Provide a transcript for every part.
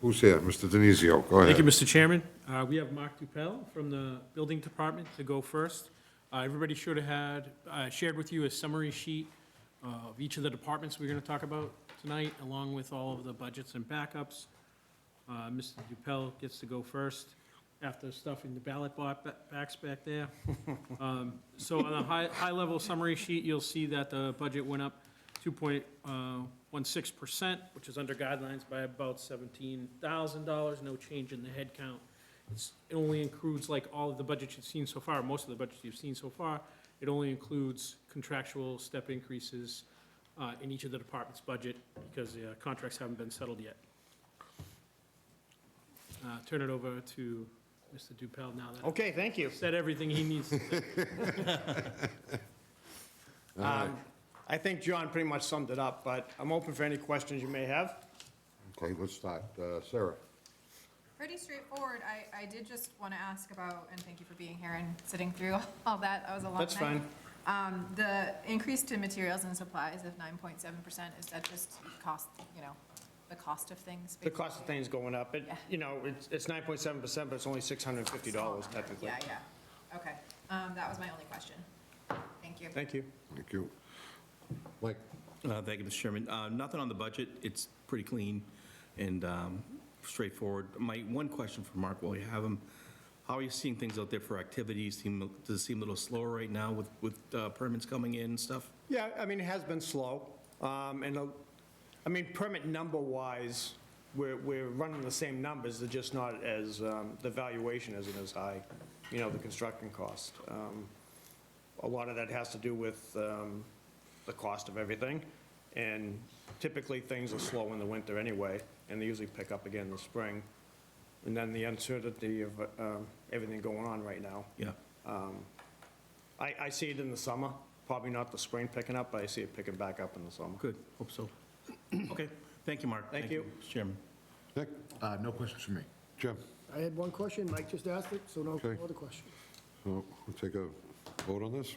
Who's here? Mr. Denizio, go ahead. Thank you, Mr. Chairman. We have Mark Dupel from the Building Department to go first. Everybody should have had, shared with you a summary sheet of each of the departments we're going to talk about tonight, along with all of the budgets and backups. Mr. Dupel gets to go first after stuffing the ballot box back there. So on a high-level summary sheet, you'll see that the budget went up 2.16%, which is under guidelines by about $17,000, no change in the head count. It only includes, like all of the budgets you've seen so far, most of the budgets you've seen so far, it only includes contractual step increases in each of the department's budget because the contracts haven't been settled yet. Turn it over to Mr. Dupel now that Okay, thank you. I've said everything he needs to say. I think John pretty much summed it up, but I'm open for any questions you may have. Okay, let's start. Sarah? Pretty straightforward. I did just want to ask about, and thank you for being here and sitting through all that. That was a long night. That's fine. The increase to materials and supplies of 9.7%, is that just cost, the cost of things? The cost of things going up. Yeah. It's 9.7%, but it's only $650 technically. Yeah. Okay. That was my only question. Thank you. Thank you. Thank you. Mike? Thank you, Mr. Chairman. Nothing on the budget. It's pretty clean and straightforward. My one question for Mark, while you have him, how are you seeing things out there for activities? Does it seem a little slower right now with permits coming in and stuff? Yeah, I mean, it has been slow. Permit number-wise, we're running the same numbers, they're just not as, the valuation isn't as high, the construction cost. A lot of that has to do with the cost of everything, and typically things are slow in the winter anyway, and they usually pick up again in the spring. And then the uncertainty of everything going on right now. Yeah. I see it in the summer, probably not the spring picking up, but I see it picking back up in the summer. Good, hope so. Okay, thank you, Mark. Thank you. Mr. Chairman. Nick? No questions from me. Jim? I had one question, Mike just asked it, so no Okay. other question. So we'll take a vote on this.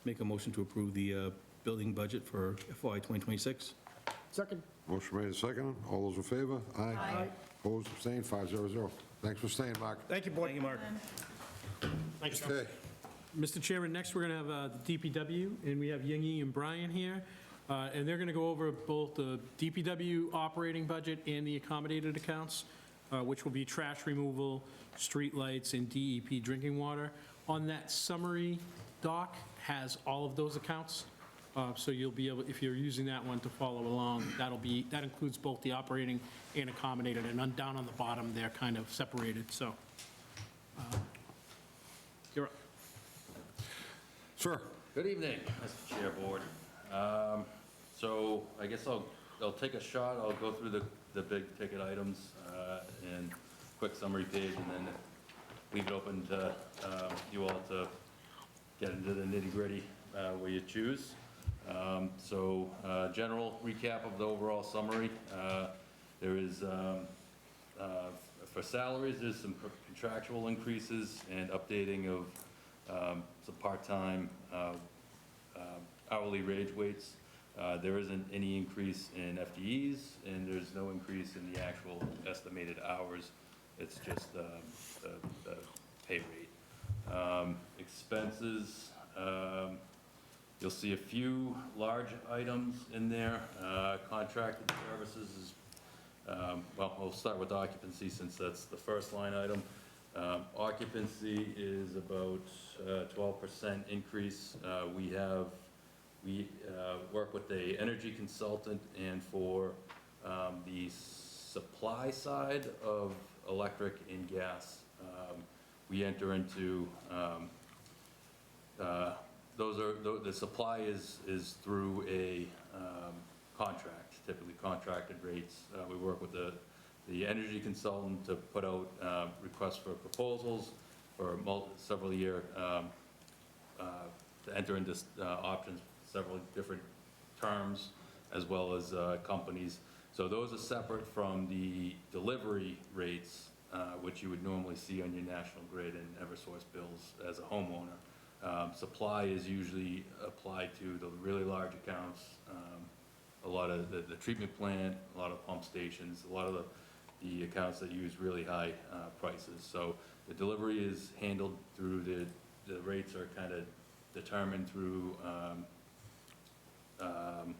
Make a motion to approve the building budget for FY 2026. Second. Motion made and seconded. All those in favor? Aye. Opposed, abstained, 500. Thanks for staying, Mark. Thank you, board. Thank you, Mark. Thanks, Okay. Mr. Chairman, next we're going to have the DPW, and we have Yingy and Brian here. And they're going to go over both the DPW operating budget and the accommodated accounts, which will be trash removal, streetlights, and DEP drinking water. On that summary doc has all of those accounts. So you'll be able, if you're using that one to follow along, that includes both the operating and accommodated, and down on the bottom, they're kind of separated, so. You're up. Sir? Good evening, Mr. Chair Board. So I guess I'll take a shot, I'll go through the big ticket items and quick summary page, and then leave it open to you all to get into the nitty-gritty where you choose. General recap of the overall summary. There is, for salaries, there's some contractual increases and updating of some part-time hourly wage weights. There isn't any increase in FTEs, and there's no increase in the actual estimated hours. It's just the pay rate. Expenses, you'll see a few large items in there. Contracted services is, we'll start with occupancy since that's the first line item. Occupancy is about 12% increase. We work with a energy consultant, and for the supply side of electric and gas, we enter into the supply is through a contract, typically contracted rates. We work with the energy consultant to put out requests for proposals for several year to enter into options, several different terms, as well as companies. So those are separate from the delivery rates, which you would normally see on your National Grid and Eversource bills as a homeowner. Supply is usually applied to the really large accounts, a lot of the treatment plant, a lot of pump stations, a lot of the the accounts that use really high prices. So the delivery is handled through the rates are kind of determined through the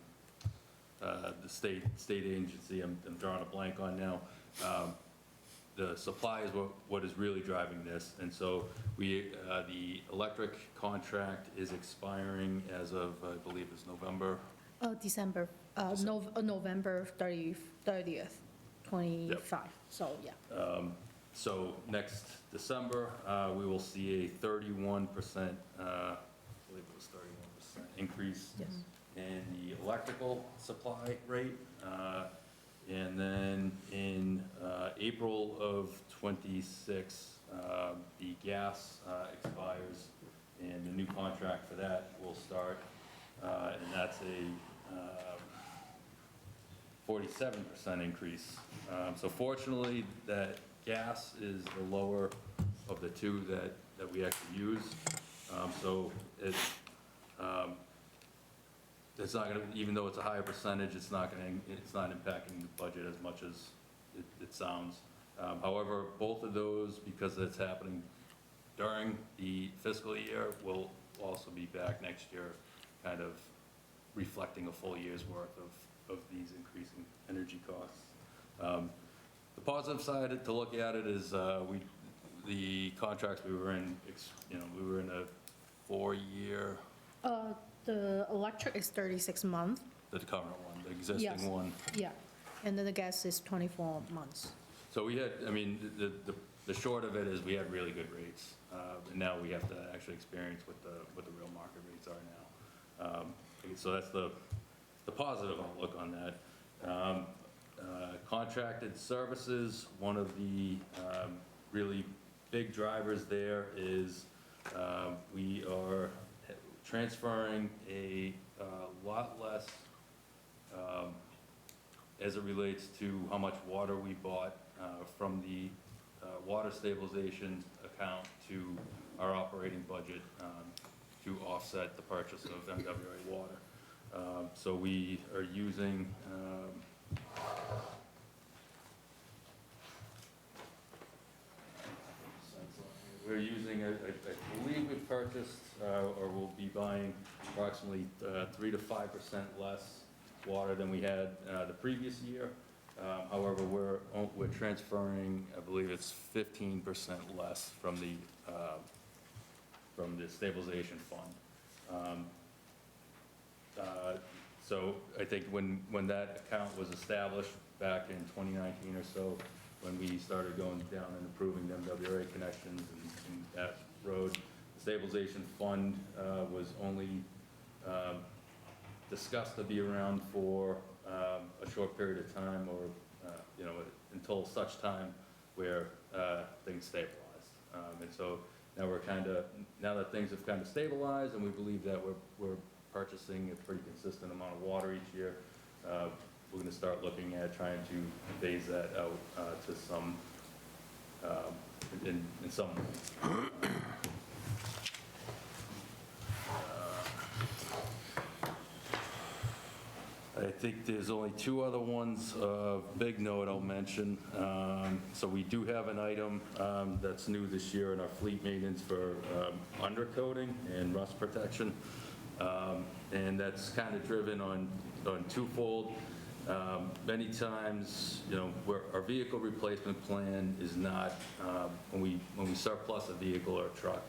state agency I'm drawing a blank on now. The supply is what is really driving this, and so the electric contract is expiring as of, I believe it's November. December, November 30th, 25, so, yeah. So next December, we will see a 31%, I believe it was 31% increase Yes. in the electrical supply rate. And then in April of '26, the gas expires, and the new contract for that will start, and that's a 47% increase. So fortunately, that gas is the lower of the two that we actually use. So it's not gonna, even though it's a higher percentage, it's not impacting the budget as much as it sounds. However, both of those, because it's happening during the fiscal year, will also be back next year, kind of reflecting a full year's worth of these increasing energy costs. The positive side to look at it is the contracts we were in, we were in a 4-year, The electric is 36 months, the current one, the Yes. existing one. yeah, and then the gas is 24 months. So we had, I mean, the short of it is we had really good rates. And now we have to actually experience what the real market rates are now. So that's the positive outlook on that. Contracted services, one of the really big drivers there is we are transferring a lot less as it relates to how much water we bought from the water stabilization account to our operating budget to offset the purchase of MWA water. So we are using, I believe we purchased, or will be buying approximately 3 to 5% less water than we had the previous year. However, we're transferring, I believe it's 15% less from the stabilization fund. So I think when that account was established back in 2019 or so, when we started going down and improving the MWA connections and that road, the stabilization fund was only discussed to be around for a short period of time, or until such time where things stabilized. And so now that things have kind of stabilized, and we believe that we're purchasing a pretty consistent amount of water each year, we're going to start looking at trying to phase that out to some, in some way. I think there's only 2 other ones of big note I'll mention. So we do have an item that's new this year in our fleet maintenance for undercoating and rust protection. And that's kind of driven on twofold. Many times, where our vehicle replacement plan is not, when we surplus a vehicle or a truck,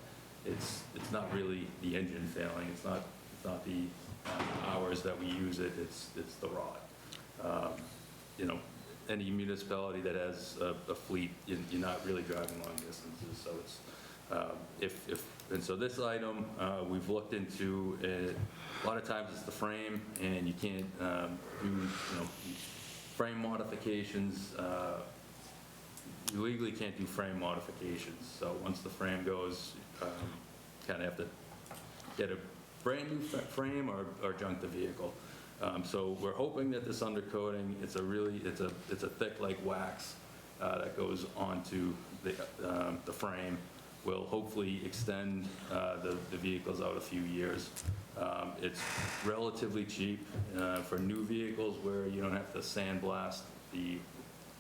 it's not really the engine failing, it's not the hours that we use it, it's the rot. Any municipality that has a fleet, you're not really driving long distances, so it's, and so this item, we've looked into, a lot of times it's the frame, and you can't do, frame modifications, you legally can't do frame modifications, so once the frame goes, kind of have to get a brand new frame or junk the vehicle. So we're hoping that this undercoating, it's a thick like wax that goes onto the frame, will hopefully extend the vehicles out a few years. It's relatively cheap for new vehicles where you don't have to sandblast the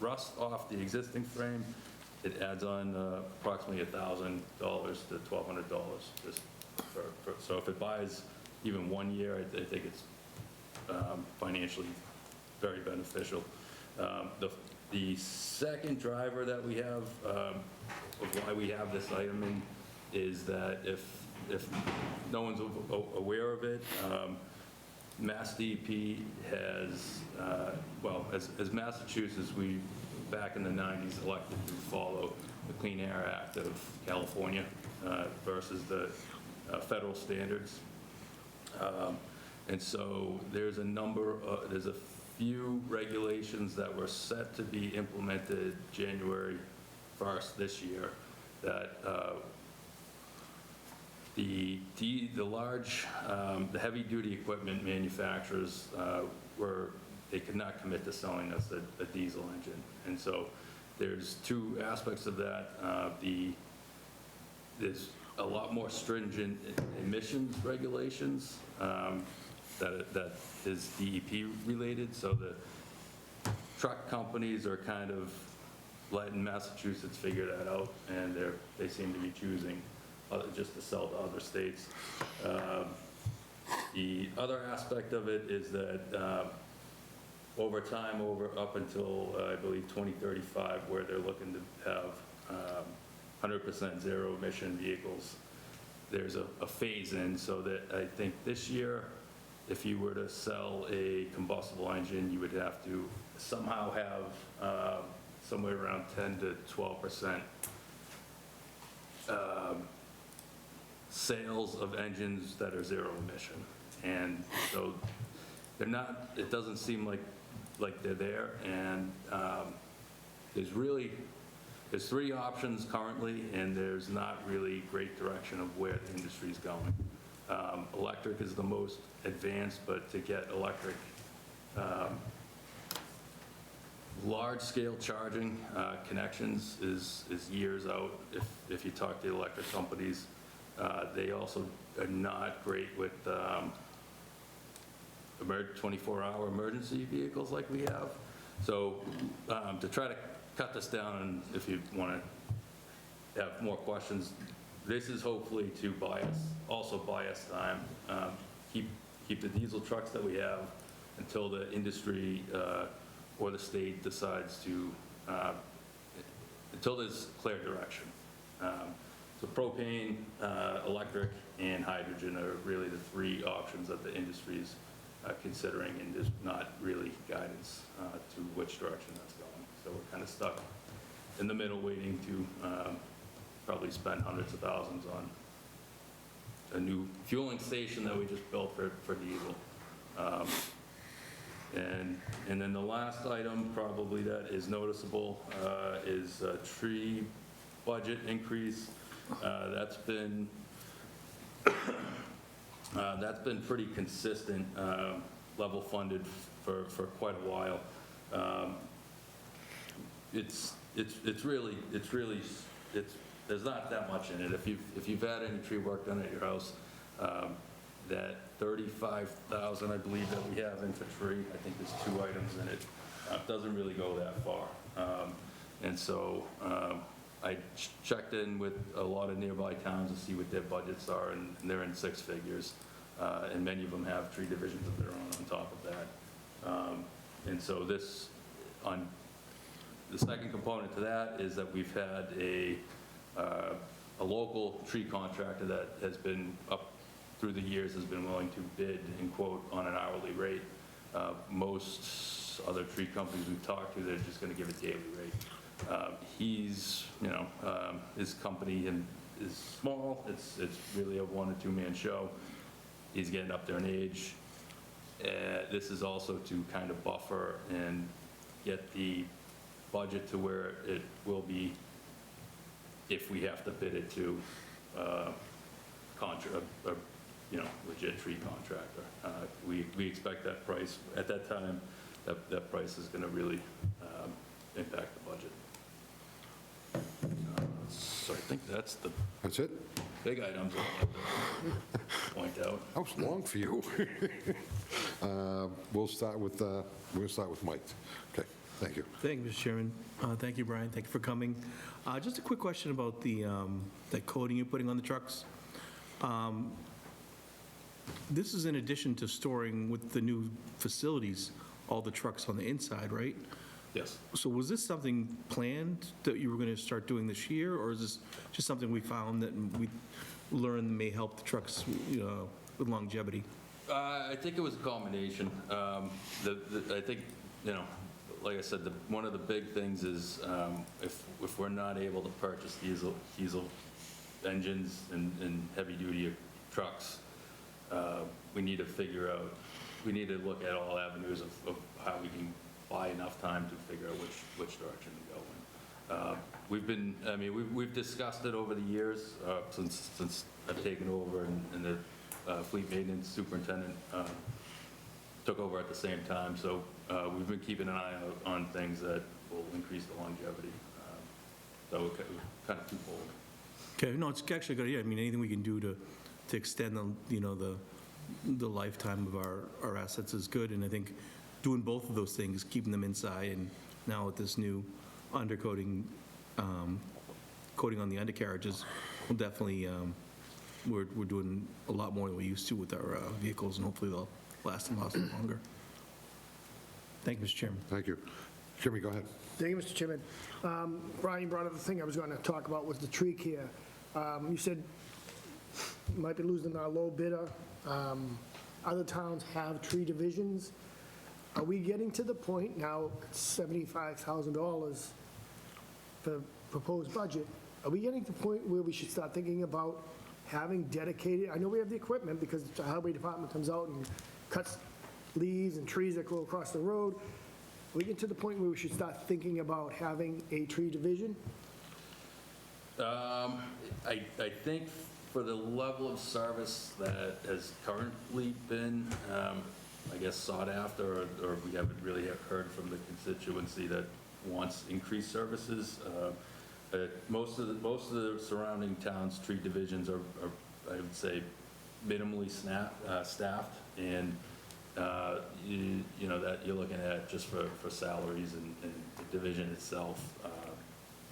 rust off the existing frame, it adds on approximately $1,000 to $1,200 just so if it buys even 1 year, I think it's financially very beneficial. The second driver that we have of why we have this item in is that if no one's aware of it, Mass DEP has, as Massachusetts, we, back in the 90s, elected to follow the Clean Air Act of California versus the federal standards. And so there's a few regulations that were set to be implemented January 1st this year that the large, the heavy-duty equipment manufacturers they could not commit to selling us a diesel engine. And so there's two aspects of that. There's a lot more stringent emissions regulations that is DEP related. So the truck companies are kind of letting Massachusetts figure that out, and they seem to be choosing just to sell to other states. The other aspect of it is that over time, up until I believe 2035, where they're looking to have 100% zero emission vehicles, there's a phase in, so that I think this year, if you were to sell a combustible engine, you would have to somehow have somewhere around 10 to 12% sales of engines that are zero emission. And so they're not, it doesn't seem like they're there. And there's three options currently, and there's not really great direction of where the industry's going. Electric is the most advanced, but to get electric large-scale charging connections is years out. If you talk to the electric companies, they also are not great with 24-hour emergency vehicles like we have. So to try to cut this down, and if you want to have more questions, this is hopefully to buy us time, keep the diesel trucks that we have until the industry or the state decides to, until there's clear direction. So propane, electric, and hydrogen are really the three options that the industry is considering, and there's not really guidance to which direction that's going. So we're kind of stuck in the middle, waiting to probably spend hundreds of thousands on a new fueling station that we just built for diesel. And then the last item probably that is noticeable is a tree budget increase. That's been pretty consistent, level funded for quite a while. There's not that much in it. If you've had any tree work done at your house, that 35,000, I believe, that we have in for tree, I think there's 2 items in it, doesn't really go that far. And so I checked in with a lot of nearby towns to see what their budgets are, and they're in 6 figures. And many of them have tree divisions of their own on top of that. And so the second component to that is that we've had a local tree contractor that has been up through the years, has been willing to bid and quote on an hourly rate. Most other tree companies we've talked to, they're just going to give a daily rate. His company is small. It's really a 1 or 2 man show. He's getting up there in age. This is also to kind of buffer and get the budget to where it will be if we have to bid it to legit tree contractor. We expect that price, at that time, that price is going to really impact the budget. So I think that's the That's it? big items I'd like to point out. That was long for you. We'll start with Mike. Okay. Thank you. Thank you, Mr. Chairman. Thank you, Brian. Thank you for coming. Just a quick question about the that coating you're putting on the trucks. This is in addition to storing with the new facilities, all the trucks on the inside, right? Yes. So was this something planned that you were going to start doing this year, or is this just something we found that we learned may help the trucks, with longevity? I think it was a combination. I think, like I said, one of the big things is if we're not able to purchase diesel engines and heavy-duty trucks, we need to look at all avenues of how we can buy enough time to figure out which direction to go in. We've discussed it over the years, since I've taken over and the fleet maintenance superintendent took over at the same time. So we've been keeping an eye out on things that will increase the longevity. So it's kind of twofold. Okay, no, it's actually good. Yeah, I mean, anything we can do to extend the lifetime of our assets is good. And I think doing both of those things, keeping them inside, and now with this new undercoating, coating on the undercarriages, will definitely, we're doing a lot more than we used to with our vehicles, and hopefully they'll last and last longer. Thank you, Mr. Chairman. Thank you. Jimmy, go ahead. Thank you, Mr. Chairman. Brian brought up the thing I was going to talk about was the tree care. You said you might be losing our low bidder. Other towns have tree divisions. Are we getting to the point now, $75,000 for proposed budget, are we getting to the point where we should start thinking about having dedicated, I know we have the equipment because the highway department comes out and cuts leaves and trees that go across the road. Are we getting to the point where we should start thinking about having a tree division? I think for the level of service that has currently been, I guess, sought after, or we haven't really heard from the constituency that wants increased services. Most of the surrounding towns' tree divisions are, I would say, minimally staffed, and that you're looking at just for salaries and the division itself,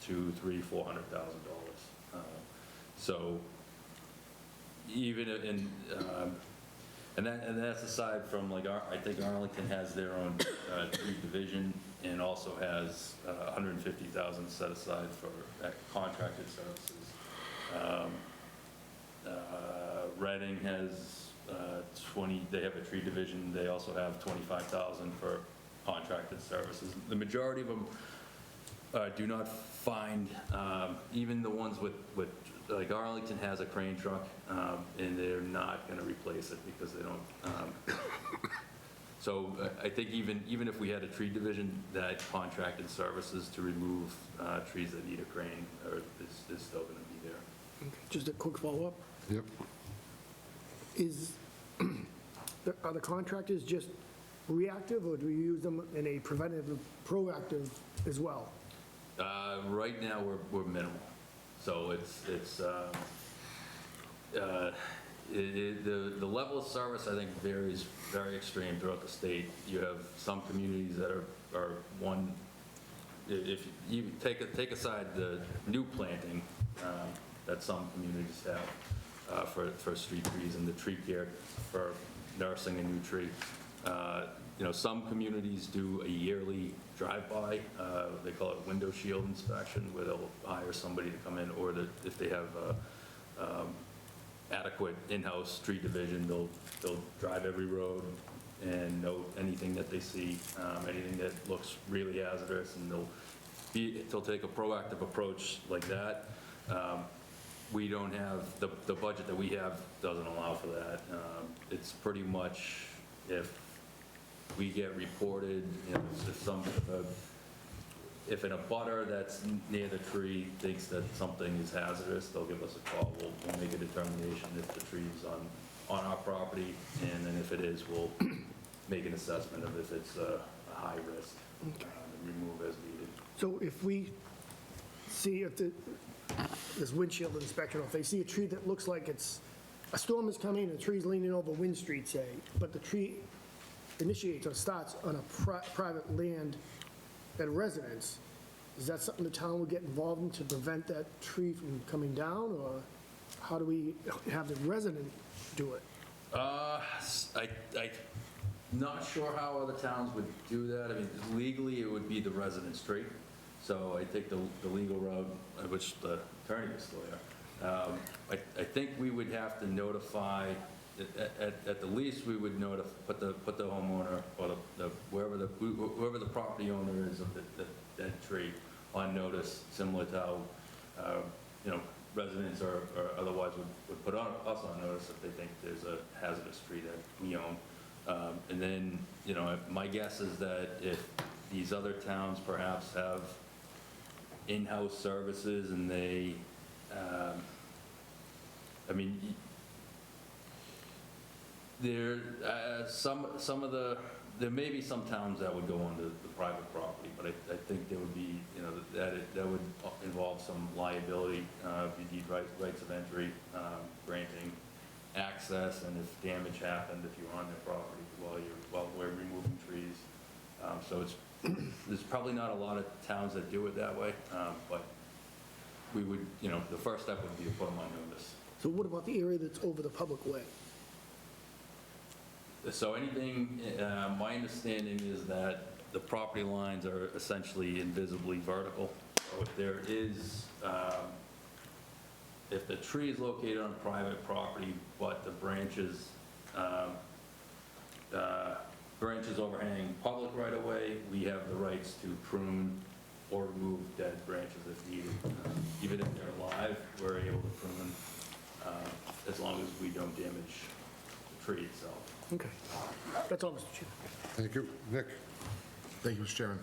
$200,000, $300,000, $400,000. So even in and that's aside from, like, I think Arlington has their own tree division and also has $150,000 set aside for contracted services. Reading has 20. They have a tree division. They also have $25,000 for contracted services. The majority of them do not find, even the ones with like Arlington has a crane truck, and they're not going to replace it because they don't. So I think even if we had a tree division, that contracted services to remove trees that need a crane is still going to be there. Just a quick follow-up. Yep. Are the contractors just reactive, or do we use them in a preventative, proactive as well? Right now, we're minimal. So the level of service, I think, varies very extreme throughout the state. You have some communities that are one, if you take aside the new planting that some communities have for street trees and the tree care for nursing a new tree. Some communities do a yearly drive-by, they call it window shield inspection, where they'll hire somebody to come in, or if they have adequate in-house tree division, they'll drive every road and note anything that they see, anything that looks really hazardous, and they'll take a proactive approach like that. We don't have, the budget that we have doesn't allow for that. It's pretty much if we get reported, if an abutter that's near the tree thinks that something is hazardous, they'll give us a call. We'll make a determination if the tree's on our property, and then if it is, we'll make an assessment of if it's a high risk, and remove as needed. So if we see if this windshield inspection, if they see a tree that looks like a storm is coming and the tree's leaning over Wind Street, say, but the tree initiates or starts on a private land at a residence, is that something the town would get involved in to prevent that tree from coming down, or how do we have the resident do it? I'm not sure how other towns would do that. I mean, legally, it would be the residence tree. So I think the legal route, which the attorney was still there, I think we would have to notify, at the least, we would put the homeowner or whoever the property owner is of that tree on notice, similar to how, residents or otherwise would put us on notice if they think there's a hazardous tree that we own. And then, my guess is that if these other towns perhaps have in-house services and they, there may be some towns that would go onto the private property, but I think there would be, that would involve some liability, you need rights of entry, granting access, and if damage happened, if you're on their property while we're removing trees. So there's probably not a lot of towns that do it that way, but we would, the first step would be to put them on notice. So what about the area that's over the public way? So anything, my understanding is that the property lines are essentially invisibly vertical. So if there is, if the tree is located on private property, but the branches overhang public right away, we have the rights to prune or remove dead branches if needed. Even if they're alive, we're able to prune as long as we don't damage the tree itself. Okay, that's all, Mr. Chair. Thank you. Nick? Thank you, Mr. Chairman.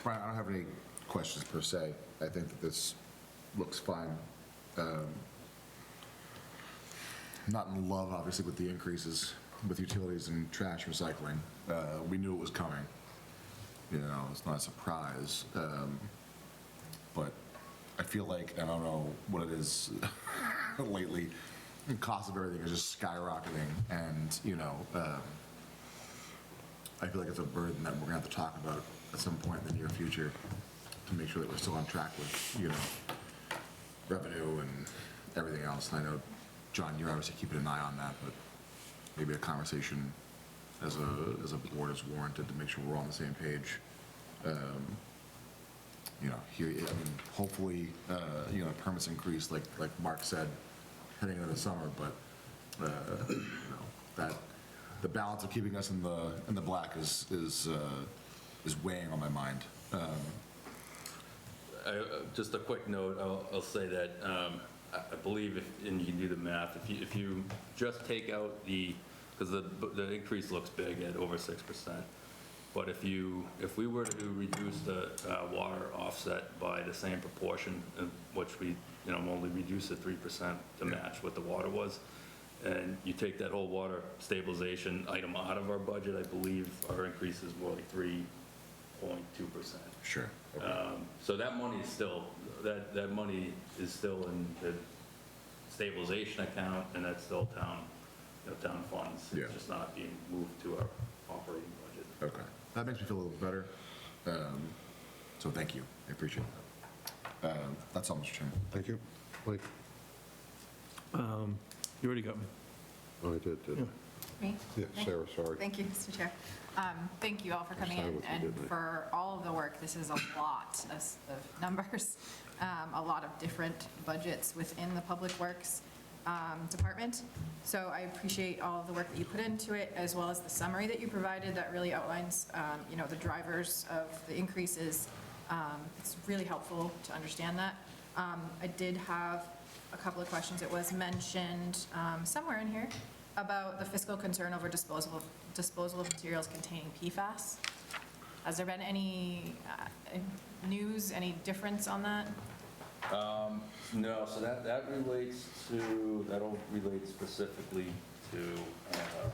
Brian, I don't have any questions per se. I think that this looks fine. Not in love, obviously, with the increases with utilities and trash recycling. We knew it was coming. It's not a surprise. But I feel like, I don't know what it is lately, the cost of everything is just skyrocketing, and, I feel like it's a burden that we're gonna have to talk about at some point in the near future to make sure that we're still on track with, revenue and everything else. And I know, John, you're obviously keeping an eye on that, but maybe a conversation as a board is warranted to make sure we're all on the same page. Hopefully, permits increase, like Mark said, heading into the summer, but, that, the balance of keeping us in the black is weighing on my mind. Just a quick note, I'll say that I believe, and you can do the math, if you just take out because the increase looks big at over 6%, but if we were to reduce the water offset by the same proportion, which we only reduce it 3% to match what the water was, and you take that whole water stabilization item out of our budget, I believe our increase is more like 3.2%. Sure. So that money is still, that money is still in the stabilization account, and that's still town funds. Yeah. It's just not being moved to our operating budget. Okay. That makes me feel a little better. So thank you. I appreciate that. That's all, Mr. Chairman. Thank you. Mike? You already got me. Oh, I did, didn't Me? I? Yeah, Me? Sarah, sorry. Thank you, Mr. Chair. Thank you all for coming started in with you, and didn't I? for all of the work. This is a lot of numbers, a lot of different budgets within the Public Works department. So I appreciate all of the work that you put into it, as well as the summary that you provided that really outlines, the drivers of the increases. It's really helpful to understand that. I did have a couple of questions. It was mentioned somewhere in here about the fiscal concern over disposal of materials containing PFAS. Has there been any news, any difference on that? No, so that relates to, that'll relate specifically to, I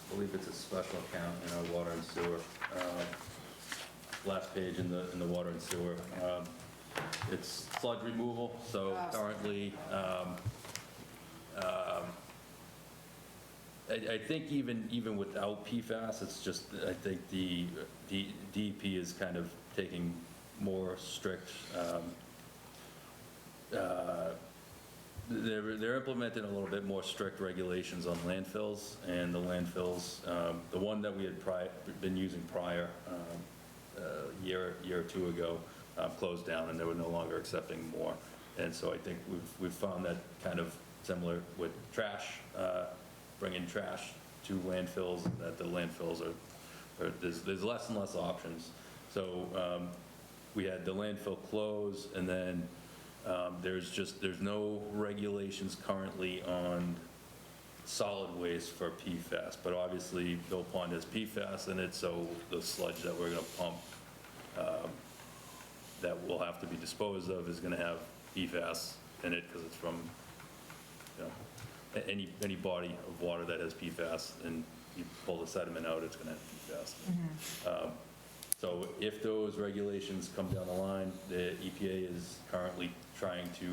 believe it's a special account in our water and sewer. Last page in the water and sewer. It's sludge removal, so currently, I think even without PFAS, it's just, I think the DEP is kind of taking more strict, they're implementing a little bit more strict regulations on landfills, and the landfills, the one that we had been using prior, a year or two ago, closed down, and they were no longer accepting more. And so I think we've found that kind of similar with trash, bringing trash to landfills, that the landfills are there's less and less options. So we had the landfill close, and then there's no regulations currently on solid waste for PFAS, but obviously Mill Pond has PFAS in it, so the sludge that we're gonna pump that will have to be disposed of is gonna have PFAS in it, because it's from, you know, any body of water that has PFAS, and you pull the sediment out, it's gonna have PFAS. So if those regulations come down the line, the EPA is currently trying to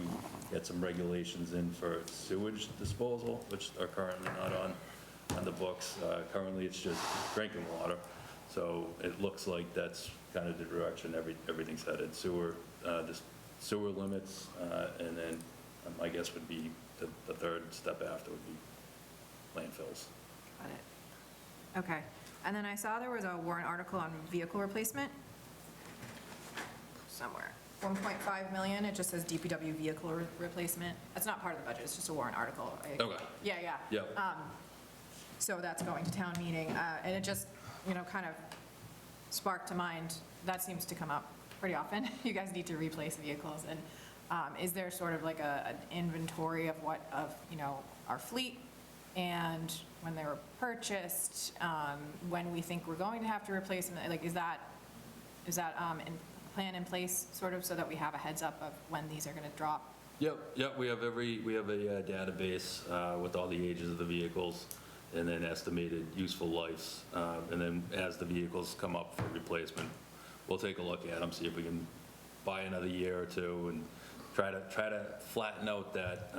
get some regulations in for sewage disposal, which are currently not on the books. Currently, it's just drinking water. So it looks like that's kind of the direction everything's headed. Sewer limits, and then my guess would be the third step after would be landfills. Got it. Okay. And then I saw there was a warrant article on vehicle replacement somewhere. 1.5 million, it just says DPW vehicle replacement. That's not part of the budget, it's just a warrant article. Okay. Yeah. Yep. So that's going to town meeting, and it just, kind of sparked to mind, that seems to come up pretty often. You guys need to replace vehicles, and is there sort of like an inventory of our fleet, and when they were purchased, when we think we're going to have to replace them? Like, is that plan in place, sort of, so that we have a heads up of when these are going to drop? Yep, we have a database with all the ages of the vehicles, and then estimated useful lives. And then as the vehicles come up for replacement, we'll take a look at them, see if we can buy another year or two, and try to flatten out that,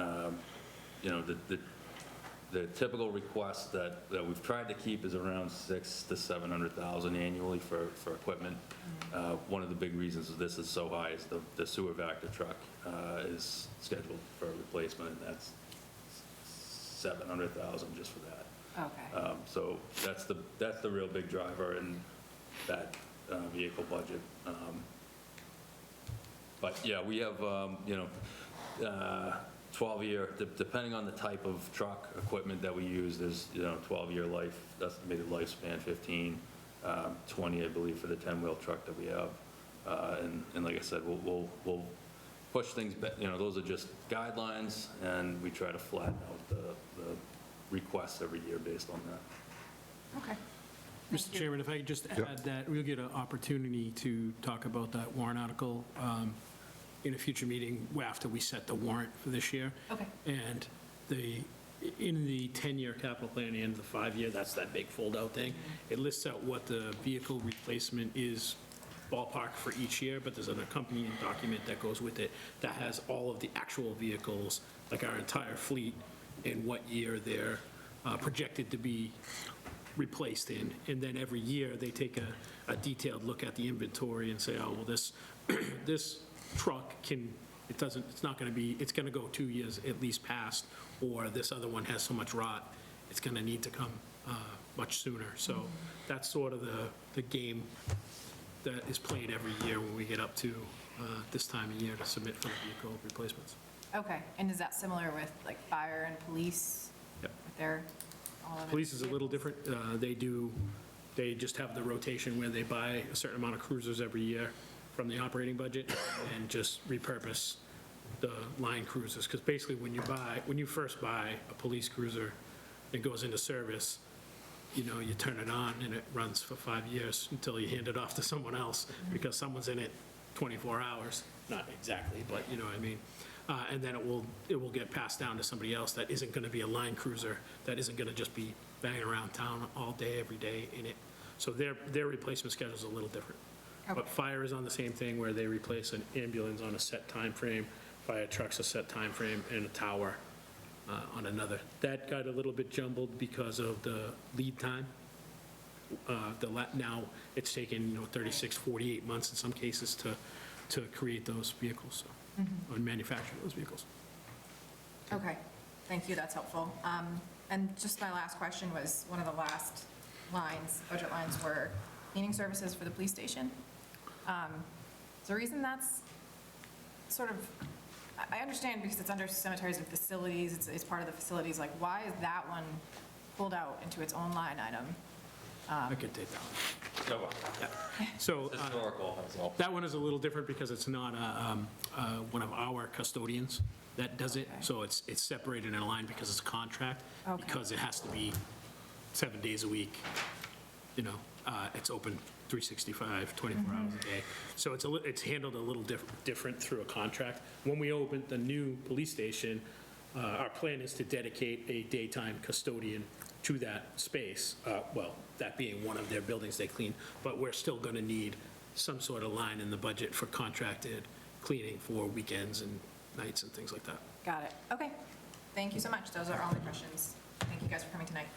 the typical request that we've tried to keep is around $600,000 to $700,000 annually for equipment. One of the big reasons this is so high is the sewer Vector truck is scheduled for replacement, and that's $700,000 just for that. Okay. So that's the real big driver in that vehicle budget. But yeah, we have 12-year, depending on the type of truck equipment that we use, there's 12-year life, estimated lifespan 15, 20, I believe, for the 10-wheel truck that we have. And like I said, we'll push things back. Those are just guidelines, and we try to flatten out the requests every year based on that. Okay. Mr. Chairman, if I could just add that, we'll get an opportunity to talk about that warrant article in a future meeting after we set the warrant for this year. Okay. And in the 10-year capital plan and the 5-year, that's that big fold-out thing, it lists out what the vehicle replacement is ballpark for each year, but there's an accompanying document that goes with it that has all of the actual vehicles, like our entire fleet, and what year they're projected to be replaced in. And then every year, they take a detailed look at the inventory and say, oh, well, this truck it's going to go 2 years at least past, or this other one has so much rot, it's going to need to come much sooner. So that's sort of the game that is played every year when we get up to this time of year to submit for the vehicle replacements. Okay, and is that similar with like fire and police? Yep. With their, all of it? Police is a little different. They just have the rotation where they buy a certain amount of cruisers every year from the operating budget and just repurpose the line cruisers. Because basically, when you first buy a police cruiser, it goes into service, you turn it on and it runs for 5 years until you hand it off to someone else because someone's in it 24 hours. Not exactly, but you know what I mean. And then it will get passed down to somebody else that isn't going to be a line cruiser, that isn't going to just be banging around town all day, every day in it. So their replacement schedule is a little different. Okay. But fire is on the same thing, where they replace an ambulance on a set time frame, fire truck's a set time frame, and a tower on another. That got a little bit jumbled because of the lead time. Now, it's taken, 36, 48 months in some cases to create those vehicles, so, or manufacture those vehicles. Okay, thank you, that's helpful. And just my last question was, one of the last lines, budget lines, were cleaning services for the police station. Is the reason that's sort of, I understand because it's under cemeteries and facilities, it's part of the facilities, like, why is that one pulled out into its own line item? I could take that one. So, So historical, that's all. that one is a little different because it's not one of our custodians that does it. Okay. So it's separated in a line because it's a contract, Okay. because it has to be 7 days a week. It's open 365, 24 hours a day. So it's handled a little different through a contract. When we open the new police station, our plan is to dedicate a daytime custodian to that space. Well, that being one of their buildings they clean, but we're still going to need some sort of line in the budget for contracted cleaning for weekends and nights and things like that. Got it, okay. Thank you so much, those are all my questions. Thank you guys for coming tonight.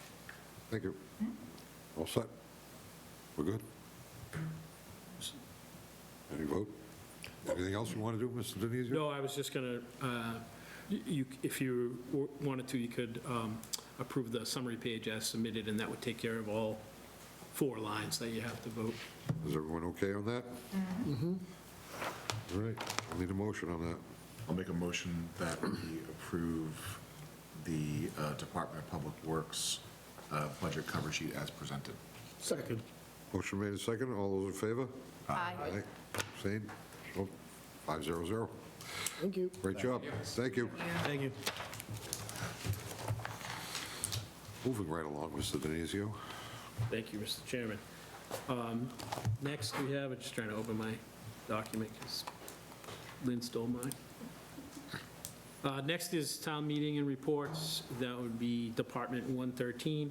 Thank you. All set? We're good? Any vote? Anything else you want to do, Mr. Denizio? No, I was just going to, if you wanted to, you could approve the summary page as submitted, and that would take care of all 4 lines that you have to vote. Is everyone okay on that? All right, I'll need a motion on that. I'll make a motion that we approve the Department of Public Works budget cover sheet as presented. Second. Motion made and second. All those in favor? Aye. Abstained? So, 500. Thank you. Great job. Thank you. Thank you. Moving right along, Mr. Denizio. Thank you, Mr. Chairman. Next, we have, I'm just trying to open my document because Lynn stole mine. Next is town meeting and reports. That would be Department 113.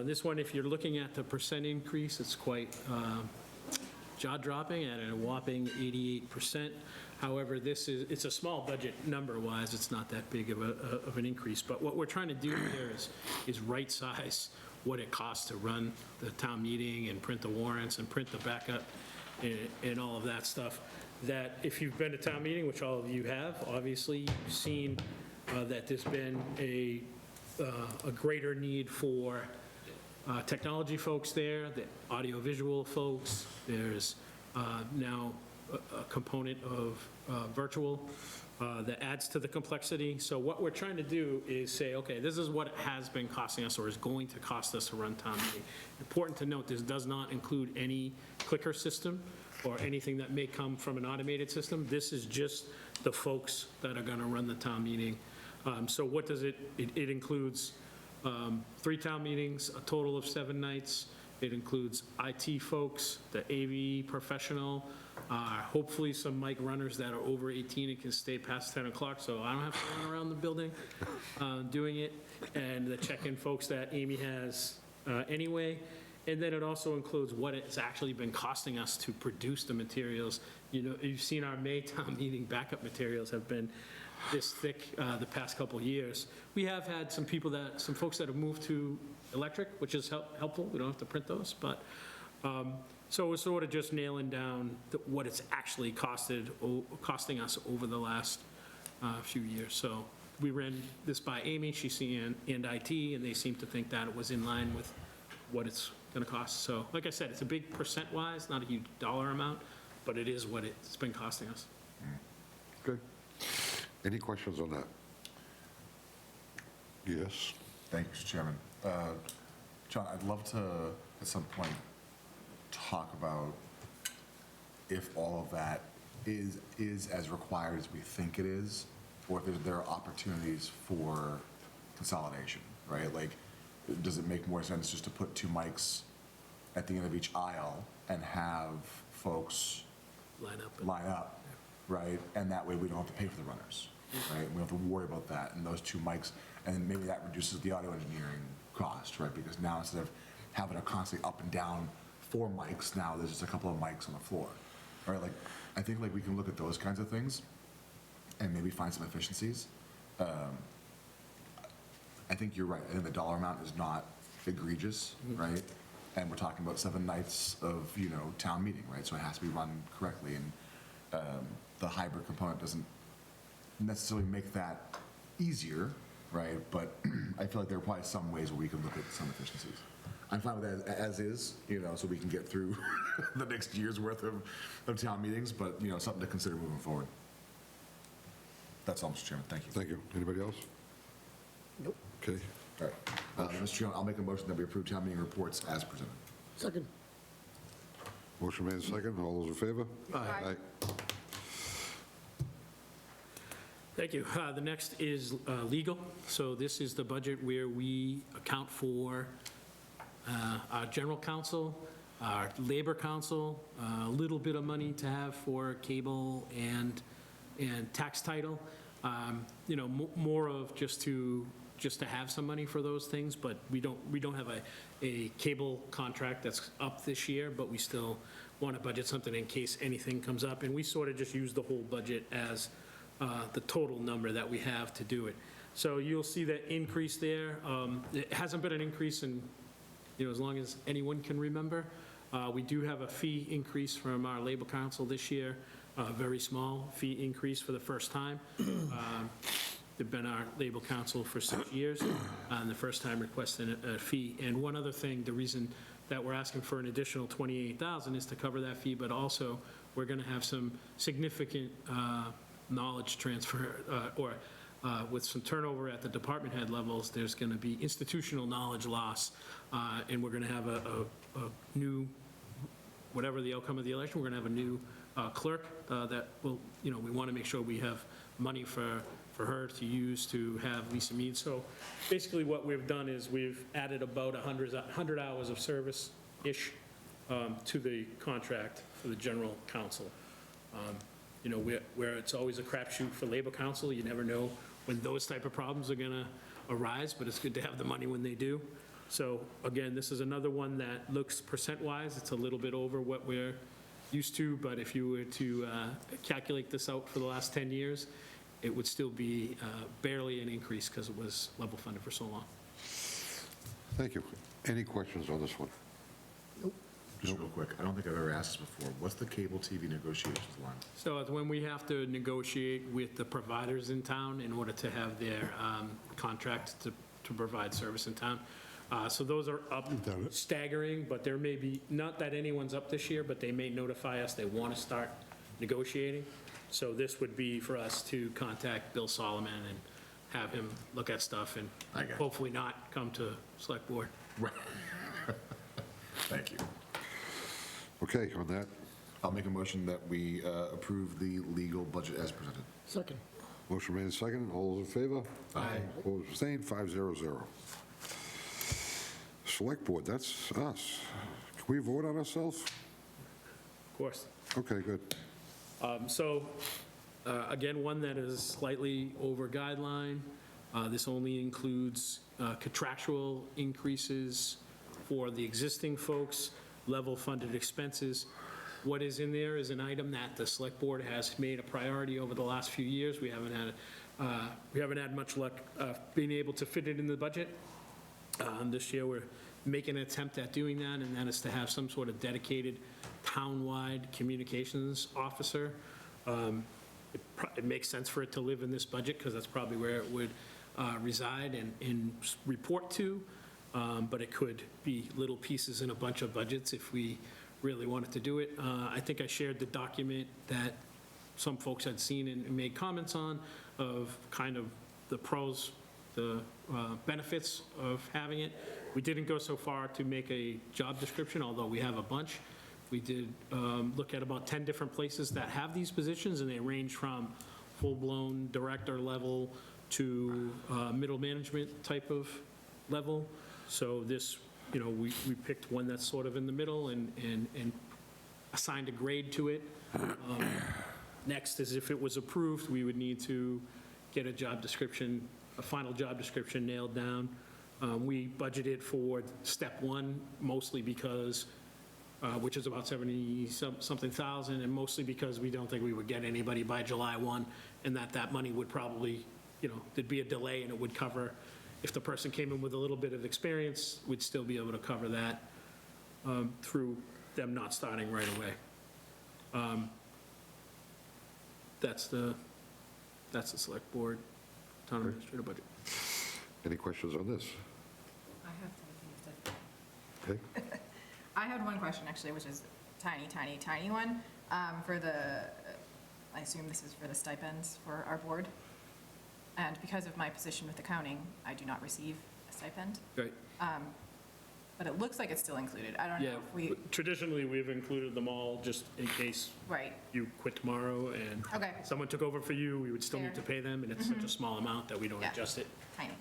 This one, if you're looking at the percent increase, it's quite jaw-dropping at a whopping 88%. However, it's a small budget number-wise, it's not that big of an increase. But what we're trying to do here is right-size what it costs to run the town meeting and print the warrants and print the backup and all of that stuff. That if you've been to town meeting, which all of you have, obviously, you've seen that there's been a greater need for technology folks there, the audiovisual folks. There's now a component of virtual that adds to the complexity. So what we're trying to do is say, okay, this is what it has been costing us or is going to cost us to run town meeting. Important to note, this does not include any clicker system or anything that may come from an automated system. This is just the folks that are going to run the town meeting. So what does it includes 3 town meetings, a total of 7 nights. It includes IT folks, the AV professional, hopefully some mic runners that are over 18 and can stay past 10 o'clock, so I don't have to run around the building doing it, and the check-in folks that Amy has anyway. And then it also includes what it's actually been costing us to produce the materials. You've seen our May town meeting backup materials have been this thick the past couple of years. We have had some folks that have moved to electric, which is helpful. We don't have to print those, but so we're sort of just nailing down what it's actually costing us over the last few years. So we ran this by Amy, and IT, and they seem to think that it was in line with what it's going to cost. So like I said, it's a big percent-wise, not a huge dollar amount, but it is what it's been costing us. Good. Any questions on that? Yes. Thank you, Mr. Chairman. John, I'd love to, at some point, talk about if all of that is as required as we think it is, or if there are opportunities for consolidation, right? Like, does it make more sense just to put 2 mics at the end of each aisle and have folks line up, right? And that way we don't have to pay for the runners, right? We don't have to worry about that, and those 2 mics, and then maybe that reduces the audio engineering cost, right? Because now instead of having a constantly up and down 4 mics, now there's just a couple of mics on the floor, right? Like, I think like we can look at those kinds of things and maybe find some efficiencies. I think you're right. I think the dollar amount is not egregious, right? And we're talking about 7 nights of, town meeting, right? So it has to be run correctly, and the hybrid component doesn't necessarily make that easier, right? But I feel like there are probably some ways where we can look at some efficiencies. I'm fine with that as is, so we can get through the next year's worth of town meetings, but, something to consider moving forward. That's all, Mr. Chairman. Thank you. Thank you. Anybody else? Nope. Okay. All right. Mr. Chairman, I'll make a motion that we approve town meeting reports as presented. Second. Motion made second. All those in favor? Aye. Thank you. The next is legal. So this is the budget where we account for our general counsel, our labor counsel, a little bit of money to have for cable and tax title. More of just to have some money for those things, but we don't have a cable contract that's up this year, but we still want to budget something in case anything comes up. And we sort of just use the whole budget as the total number that we have to do it. So you'll see that increase there. It hasn't been an increase in, as long as anyone can remember. We do have a fee increase from our labor council this year, a very small fee increase for the first time. They've been our labor council for 6 years, and the first time requesting a fee. And one other thing, the reason that we're asking for an additional $28,000 is to cover that fee, but also we're going to have some significant knowledge transfer, or with some turnover at the department head levels, there's going to be institutional knowledge loss, and we're going to have a new, whatever the outcome of the election, we're going to have a new clerk that will, we want to make sure we have money for her to use to have Lisa Mead. So basically what we've done is we've added about 100 hours of service-ish to the contract for the general counsel. Where it's always a crapshoot for labor council, you never know when those type of problems are going to arise, but it's good to have the money when they do. So again, this is another one that looks percent-wise, it's a little bit over what we're used to, but if you were to calculate this out for the last 10 years, it would still be barely an increase because it was level funded for so long. Thank you. Any questions on this one? Just real quick, I don't think I've ever asked this before. What's the cable TV negotiations line? So it's when we have to negotiate with the providers in town in order to have their contract to provide service in town. So those are up staggering, but there may be, not that anyone's up this year, but they may notify us they want to start negotiating. So this would be for us to contact Bill Solomon and have him look at stuff and I got it. hopefully not come to select board. Right. Thank you. Okay, on that, I'll make a motion that we approve the legal budget as presented. Second. motion made second. All those in favor? Aye. Opposed, abstained, 500. Select Board, that's us. Can we vote on ourselves? Of course. Okay, good. So, again, one that is slightly over guideline. This only includes contractual increases for the existing folks, level funded expenses. What is in there is an item that the Select Board has made a priority over the last few years. We haven't had much luck being able to fit it in the budget. This year, we're making an attempt at doing that, and that is to have some sort of dedicated town-wide communications officer. It makes sense for it to live in this budget, because that's probably where it would reside and report to, but it could be little pieces in a bunch of budgets if we really wanted to do it. I think I shared the document that some folks had seen and made comments on, of kind of the pros, the benefits of having it. We didn't go so far to make a job description, although we have a bunch. We did look at about 10 different places that have these positions, and they range from full-blown director level to middle management type of level. So this, we picked one that's sort of in the middle and assigned a grade to it. Next is, if it was approved, we would need to get a job description, a final job description nailed down. We budgeted for step one, mostly because, which is about 70-something thousand, and mostly because we don't think we would get anybody by July 1, and that money would probably, there'd be a delay and it would cover if the person came in with a little bit of experience, we'd still be able to cover that through them not starting right away. That's the select board town administrator budget. Any questions on this? I have Okay, I had one question, actually, which is tiny one, for I assume this is for the stipends for our board. And because of my position with accounting, I do not receive a stipend, Right. but it looks like it's still included. I don't know Yeah, if we, traditionally, we've included them all just in case right, you quit tomorrow and Okay. someone took over for you, we would still need to Fair. pay them, and it's such a small amount that we don't Yeah. adjust it. tiny.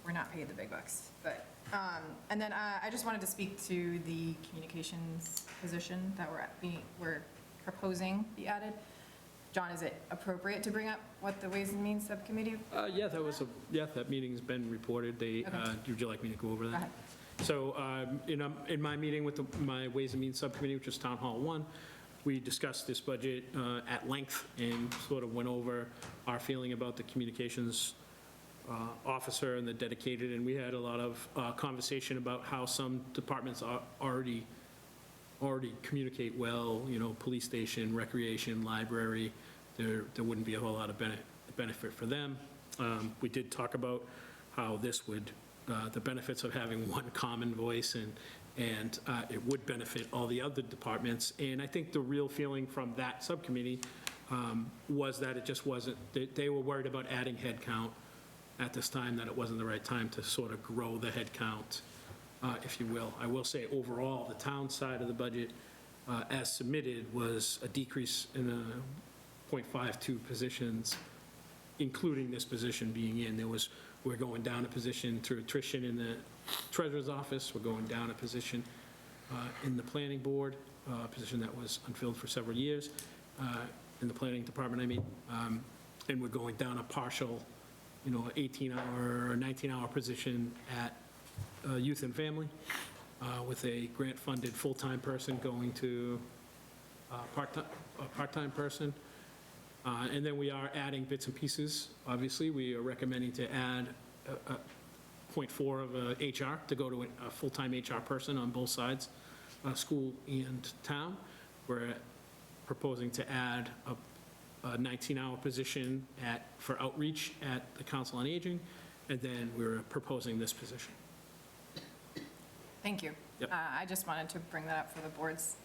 We're not paid the big bucks, but, and then I just wanted to speak to the communications position that we're proposing be added. John, is it appropriate to bring up what the Ways and Means Subcommittee? Yeah, that meeting's been reported. Would you like me to go over Go that? ahead. So in my meeting with my Ways and Means Subcommittee, which is Town Hall 1, we discussed this budget at length and sort of went over our feeling about the communications officer and the dedicated, and we had a lot of conversation about how some departments already communicate well, police station, recreation, library. There wouldn't be a whole lot of benefit for them. We did talk about how this would, the benefits of having one common voice, and it would benefit all the other departments. And I think the real feeling from that subcommittee was that it just wasn't, they were worried about adding headcount at this time, that it wasn't the right time to sort of grow the headcount, if you will. I will say overall, the town side of the budget, as submitted, was a decrease in 0.52 positions, including this position being in. We're going down a position through attrition in the treasurer's office. We're going down a position in the planning board, a position that was unfilled for several years, in the planning department, I mean. And we're going down a partial, 18-hour or 19-hour position at Youth and Family, with a grant-funded full-time person going to a part-time person. And then we are adding bits and pieces. Obviously, we are recommending to add 0.4 of HR to go to a full-time HR person on both sides, school and town. We're proposing to add a 19-hour position for outreach at the Council on Aging, and then we're proposing this position. Thank you. Yep. I just wanted to bring that up for the board's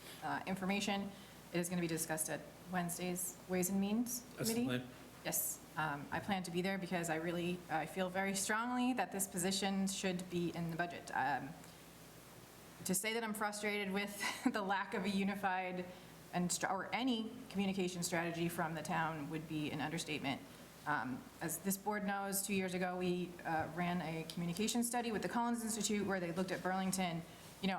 information. It is going to be discussed at Wednesday's Ways and Means That's the Committee. plan. Yes, I plan to be there because I feel very strongly that this position should be in the budget. To say that I'm frustrated with the lack of a unified or any communication strategy from the town would be an understatement. As this board knows, 2 years ago, we ran a communication study with the Collins Institute where they looked at Burlington,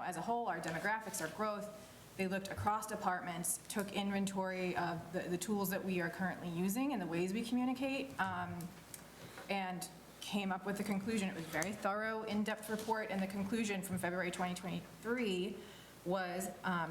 as a whole, our demographics, our growth. They looked across departments, took inventory of the tools that we are currently using and the ways we communicate, and came up with the conclusion. It was a very thorough, in-depth report, and the conclusion from February 2023 was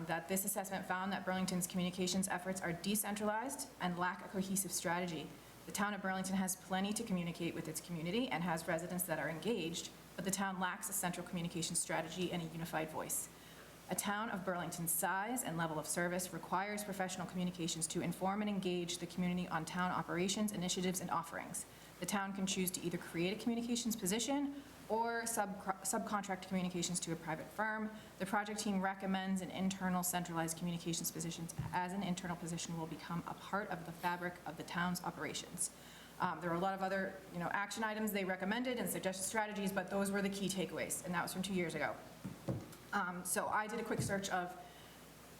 that this assessment found that Burlington's communications efforts are decentralized and lack a cohesive strategy. The town of Burlington has plenty to communicate with its community and has residents that are engaged, but the town lacks a central communication strategy and a unified voice. A town of Burlington's size and level of service requires professional communications to inform and engage the community on town operations, initiatives, and offerings. The town can choose to either create a communications position or subcontract communications to a private firm. The project team recommends an internal centralized communications position as an internal position will become a part of the fabric of the town's operations. There were a lot of other, action items they recommended and suggested strategies, but those were the key takeaways, and that was from 2 years ago. So I did a quick search of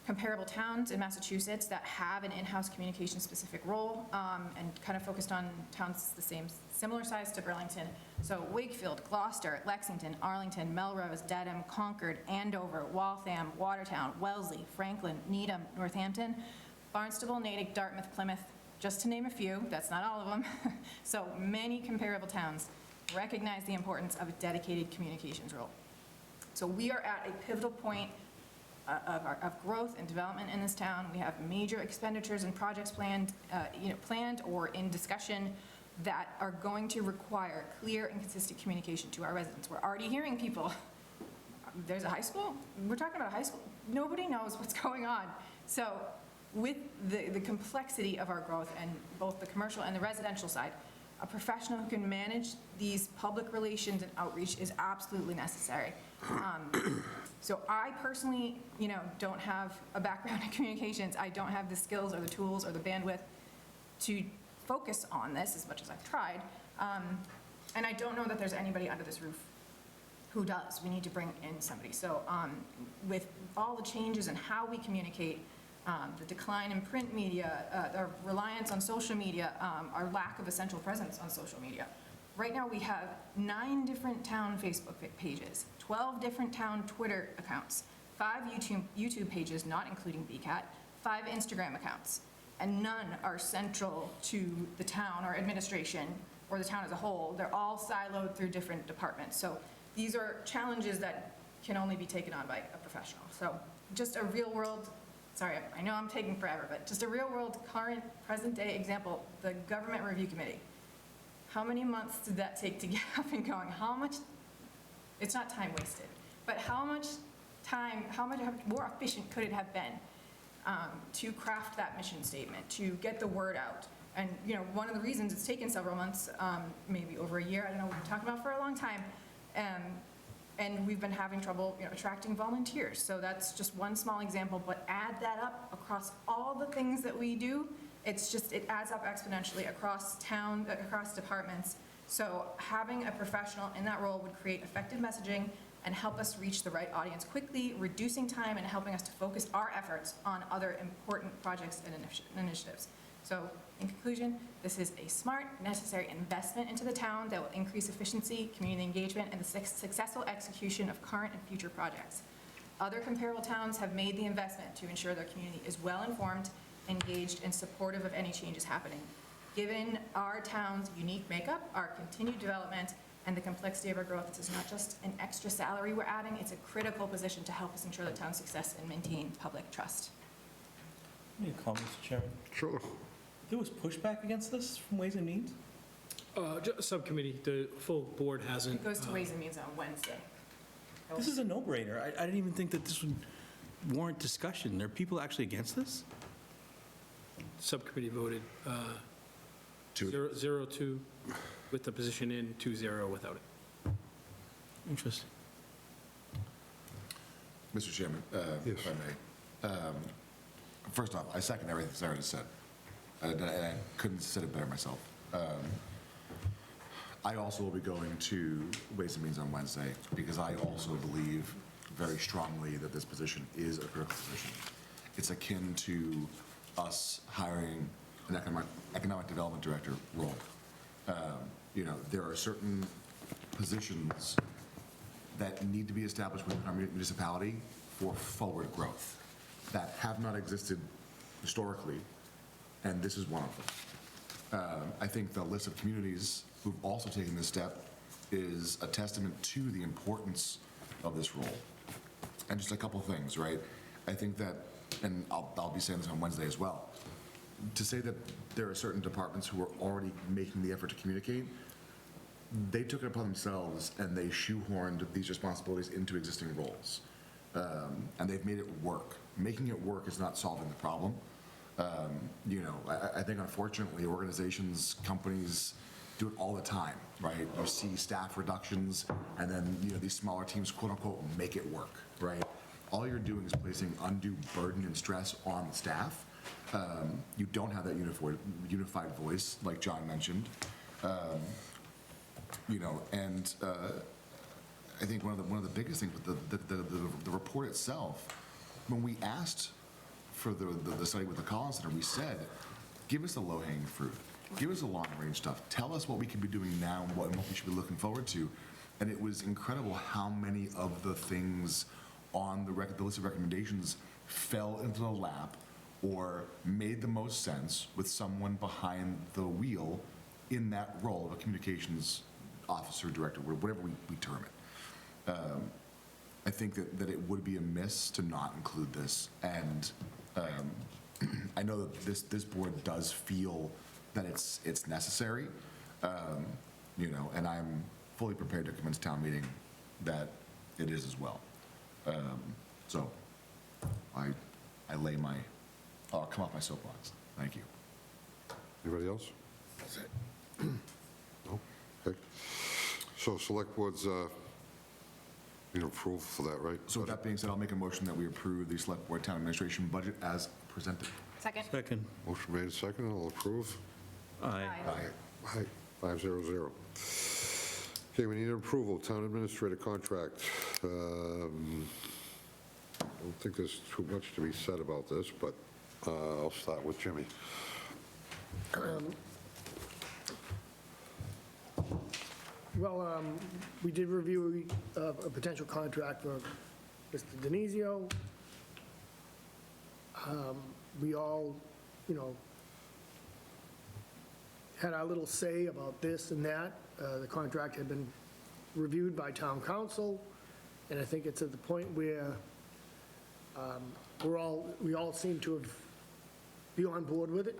comparable towns in Massachusetts that have an in-house communication-specific role, and kind of focused on towns similar size to Burlington. So Wakefield, Gloucester, Lexington, Arlington, Melrose, Dedham, Concord, Andover, Waltham, Watertown, Wellesley, Franklin, Needham, Northampton, Barnstable, Natick, Dartmouth, Plymouth, just to name a few. That's not all of them. So many comparable towns recognize the importance of a dedicated communications role. So we are at a pivotal point of growth and development in this town. We have major expenditures and projects planned or in discussion. that are going to require clear and consistent communication to our residents. We're already hearing people, there's a high school? We're talking about a high school. Nobody knows what's going on. So with the complexity of our growth and both the commercial and the residential side, a professional who can manage these public relations and outreach is absolutely necessary. So I personally, don't have a background in communications. I don't have the skills or the tools or the bandwidth to focus on this as much as I've tried. And I don't know that there's anybody under this roof who does. We need to bring in somebody. So with all the changes in how we communicate, the decline in print media, our reliance on social media, our lack of a central presence on social media. Right now, we have 9 different town Facebook pages, 12 different town Twitter accounts, 5 YouTube pages, not including BCAT, 5 Instagram accounts, and none are central to the town or administration or the town as a whole. They're all siloed through different departments. So these are challenges that can only be taken on by a professional. So just a real world, sorry, I know I'm taking forever, but just a real world, current, present day example, the Government Review Committee. How many months did that take to get up and going? How much, it's not time wasted, but how much time, how much more efficient could it have been to craft that mission statement, to get the word out? And, one of the reasons it's taken several months, maybe over a year, I don't know, we've been talking about for a long time, and we've been having trouble, attracting volunteers. So that's just one small example, but add that up across all the things that we do, it adds up exponentially across town, across departments. So having a professional in that role would create effective messaging and help us reach the right audience quickly, reducing time and helping us to focus our efforts on other important projects and initiatives. So in conclusion, this is a smart, necessary investment into the town that will increase efficiency, community engagement, and the successful execution of current and future projects. Other comparable towns have made the investment to ensure their community is well-informed, engaged, and supportive of any changes happening. Given our town's unique makeup, our continued development, and the complexity of our growth, this is not just an extra salary we're adding, it's a critical position to help us ensure the town's success and maintain public trust. Any comments, Mr. Chairman? Sure. There was pushback against this from Ways and Means? Subcommittee, the full board hasn't. It goes to Ways and Means on Wednesday. This is a no-brainer. I didn't even think that this would warrant discussion. Are people actually against this? Subcommittee voted Two. 0-2 with the position in, 2-0 without it. Interesting. Mr. Chairman, if I may. First off, I second everything Sarah just said. And I couldn't have said it better myself. I also will be going to Ways and Means on Wednesday because I also believe very strongly that this position is a critical position. It's akin to us hiring an economic development director role. There are certain positions that need to be established within our municipality for forward growth that have not existed historically, and this is one of them. I think the list of communities who've also taken this step is a testament to the importance of this role. And just a couple things, right? I think that, and I'll be saying this on Wednesday as well, to say that there are certain departments who are already making the effort to communicate, they took it upon themselves and they shoehorned these responsibilities into existing roles. And they've made it work. Making it work is not solving the problem. I think unfortunately organizations, companies do it all the time, right? You see staff reductions and then, these smaller teams, quote unquote, make it work, right? All you're doing is placing undue burden and stress on the staff. You don't have that unified voice, like John mentioned. And I think one of the biggest things with the report itself, when we asked for the study with the Collins Center, we said, give us the low-hanging fruit. Give us the long-range stuff. Tell us what we can be doing now and what we should be looking forward to. And it was incredible how many of the things on the list of recommendations fell into the lap or made the most sense with someone behind the wheel in that role of a communications officer, director, whatever we term it. I think that it would be amiss to not include this. And I know that this board does feel that it's necessary. You know, and I'm fully prepared to convince town meeting that it is as well. So I'll come off my soapbox. Thank you. Anybody else? No? Okay. So select board's, need approval for that, right? So with that being said, I'll make a motion that we approve the select board town administration budget as presented. Second? Second. Motion made and seconded, all approve? Aye. Aye, 500. Okay, we need an approval, town administrator contract. I don't think there's too much to be said about this, but I'll start with Jimmy. Well, we did review a potential contract for Mr. Denizio. We all, you know, had our little say about this and that. The contract had been reviewed by town council, and I think it's at the point where we all seem to be on board with it.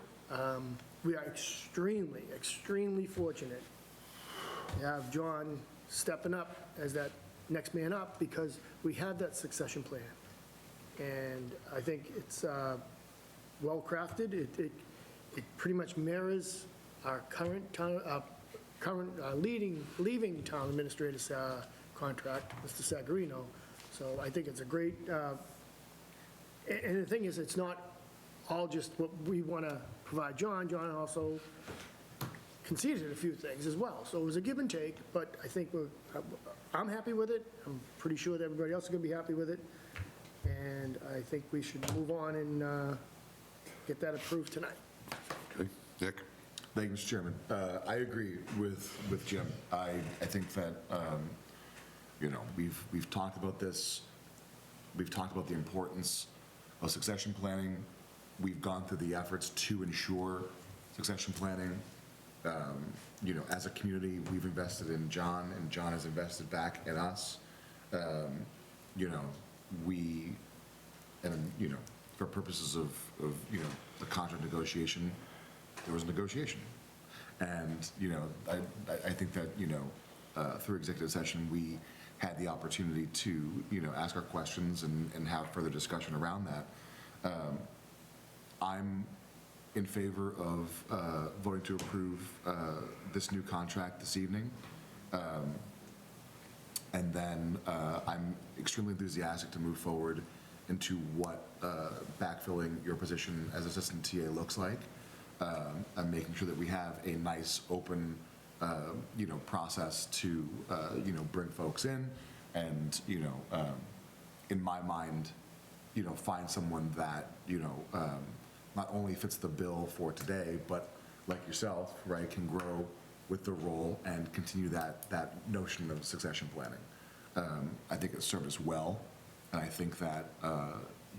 We are extremely, extremely fortunate to have John stepping up as that next man up, because we have that succession plan. And I think it's well-crafted. It pretty much mirrors our current leaving town administrator's contract, Mr. Sagarino. So I think it's a great, and the thing is, it's not all just what we want to provide John. John also conceded a few things as well. So it was a give and take, but I think I'm happy with it. I'm pretty sure that everybody else is going to be happy with it. And I think we should move on and get that approved tonight. Okay, Nick? Thank you, Mr. Chairman. I agree with Jim. I think that, you know, we've talked about this. We've talked about the importance of succession planning. We've gone through the efforts to ensure succession planning. You know, as a community, we've invested in John, and John has invested back in us. You know, you know, for purposes of, you know, the contract negotiation, there was a negotiation. And, you know, I think that, you know, through executive session, we had the opportunity to, you know, ask our questions and have further discussion around that. I'm in favor of voting to approve this new contract this evening. And then I'm extremely enthusiastic to move forward into what backfilling your position as assistant TA looks like, and making sure that we have a nice, open, you know, process to, you know, bring folks in and, you know, in my mind, you know, find someone that, you know, not only fits the bill for today, but like yourself, right, can grow with the role and continue that notion of succession planning. I think it served us well, and I think that,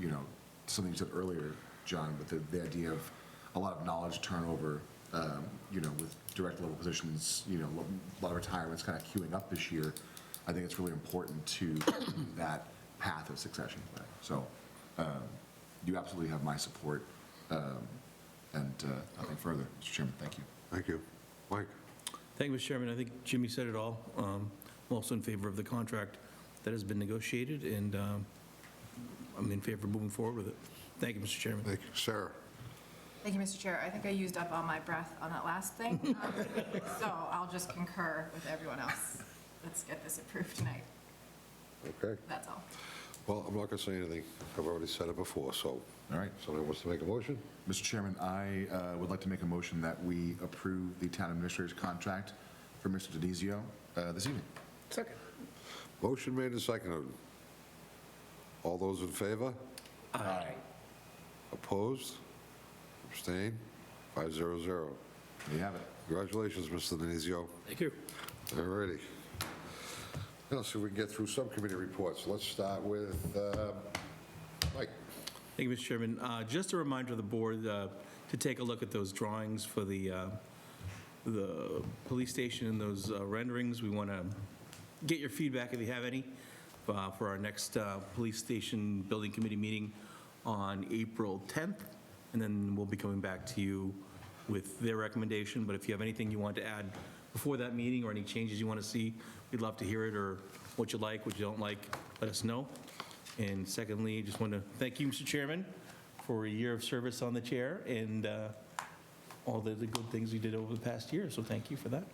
you know, something you said earlier, John, with the idea of a lot of knowledge turnover, you know, with direct level positions, you know, a lot of retirements kind of queuing up this year. I think it's really important to that path of succession planning. So you absolutely have my support, and nothing further, Mr. Chairman. Thank you. Thank you. Mike? Thank you, Mr. Chairman. I think Jimmy said it all. I'm also in favor of the contract that has been negotiated, and I'm in favor of moving forward with it. Thank you, Mr. Chairman. Thank you. Sarah? Thank you, Mr. Chair. I think I used up all my breath on that last thing, so I'll just concur with everyone else. Let's get this approved tonight. Okay. That's all. Well, I'm not going to say anything. I've already said it before, so. All right. Somebody wants to make a motion? Mr. Chairman, I would like to make a motion that we approve the town administrator's contract for Mr. Denizio this evening. Second. Motion made and seconded. All those in favor? Aye. Opposed? Abstained? 500. There you have it. Congratulations, Mr. Denizio. Thank you. All righty. Now, so we can get through subcommittee reports. Let's start with Mike. Thank you, Mr. Chairman. Just a reminder to the board to take a look at those drawings for the police station and those renderings. We want to get your feedback if you have any for our next police station building committee meeting on April 10th. And then we'll be coming back to you with their recommendation, but if you have anything you want to add before that meeting or any changes you want to see, we'd love to hear it, or what you like, what you don't like, let us know. And secondly, just want to thank you, Mr. Chairman, for a year of service on the chair and all the good things you did over the past year, so thank you for that.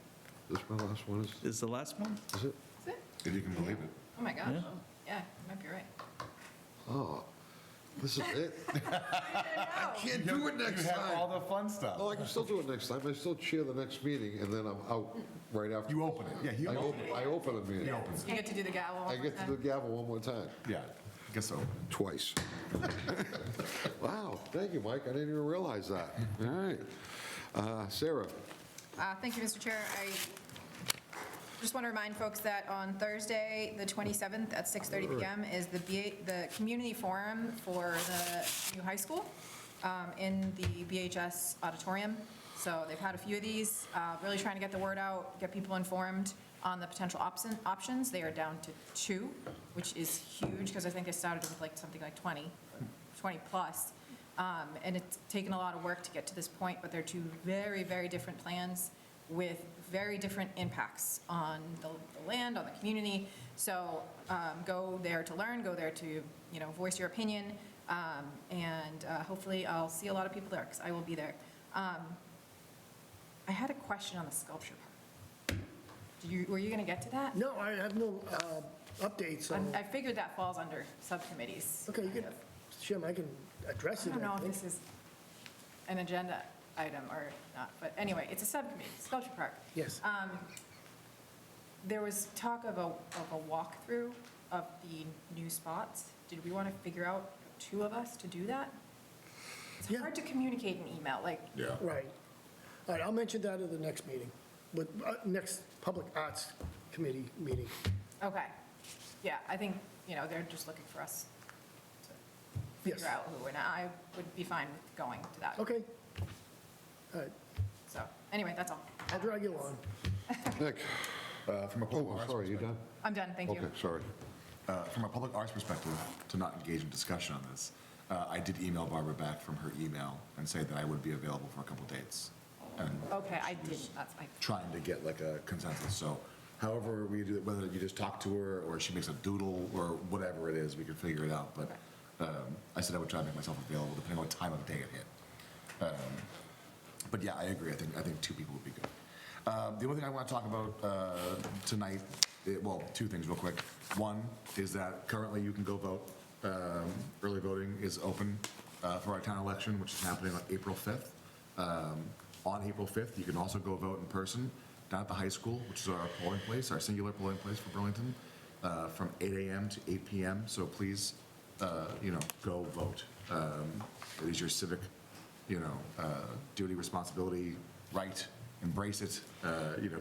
This my last one, This is the last one? is it? Is it? If you can believe it. Oh, my gosh. Yeah. Yeah, you might be right. Oh, this is it? I can't do it next You have all time. the fun stuff. No, I can still do it next time. I still chair the next meeting, and then I'm out right after. You open it, yeah, he opens it. I open a meeting. He opens You it, get to do the gavel I one more get to time? the gavel one more time, yeah, I guess so. twice. Wow, thank you, Mike. I didn't even realize that. All right. Sarah? Thank you, Mr. Chair. I just want to remind folks that on Thursday, the 27th at 6:30 PM is the community forum for the new high school in the BHS auditorium. So they've had a few of these, really trying to get the word out, get people informed on the potential options. They are down to 2, which is huge, because I think they started with like something like 20 plus. And it's taken a lot of work to get to this point, but they're 2 very, very different plans with very different impacts on the land, on the community. So go there to learn, go there to, voice your opinion, and hopefully I'll see a lot of people there, because I will be there. I had a question on the sculpture part. Were you going to get to that? No, I have no updates, so, I figured that falls under subcommittees. okay, you can, Chairman, I can address I it. don't know if think. this is an agenda item or not, but anyway, it's a subcommittee, Sculpture Park. Yes. There was talk of a walkthrough of the new spots. Did we want to figure out 2 of us to do that? It's Yeah. hard to communicate in email, like, Yeah. Right. All right, I'll mention that at the next meeting, with, next Public Arts Committee meeting. okay. Yeah, I think, they're just looking for us to Yes. figure out who, and I would be fine with going to that. Okay. All right, So, anyway, that's all. I'll drag you along. Nick? From a public Oh, arts sorry, you done? I'm done, thank you. Okay, sorry. From a public arts perspective, to not engage in discussion on this, I did email Barbara back from her email and say that I would be available for a couple dates. And Okay, I didn't, that's my, trying to get like a consensus, so however we do it, whether you just talk to her or she makes a doodle or whatever it is, we can figure it out, but I said I would try to make myself available depending on what time of day it hit. But yeah, I agree, I think 2 people would be good. The only thing I want to talk about tonight, well, 2 things real quick. One is that currently you can go vote. Early voting is open for our town election, which is happening on April 5th. On April 5th, you can also go vote in person down at the high school, which is our polling place, our singular polling place for Burlington, from 8 a.m. to 8 p.m. So please, go vote. It is your civic, duty, responsibility, right. Embrace it,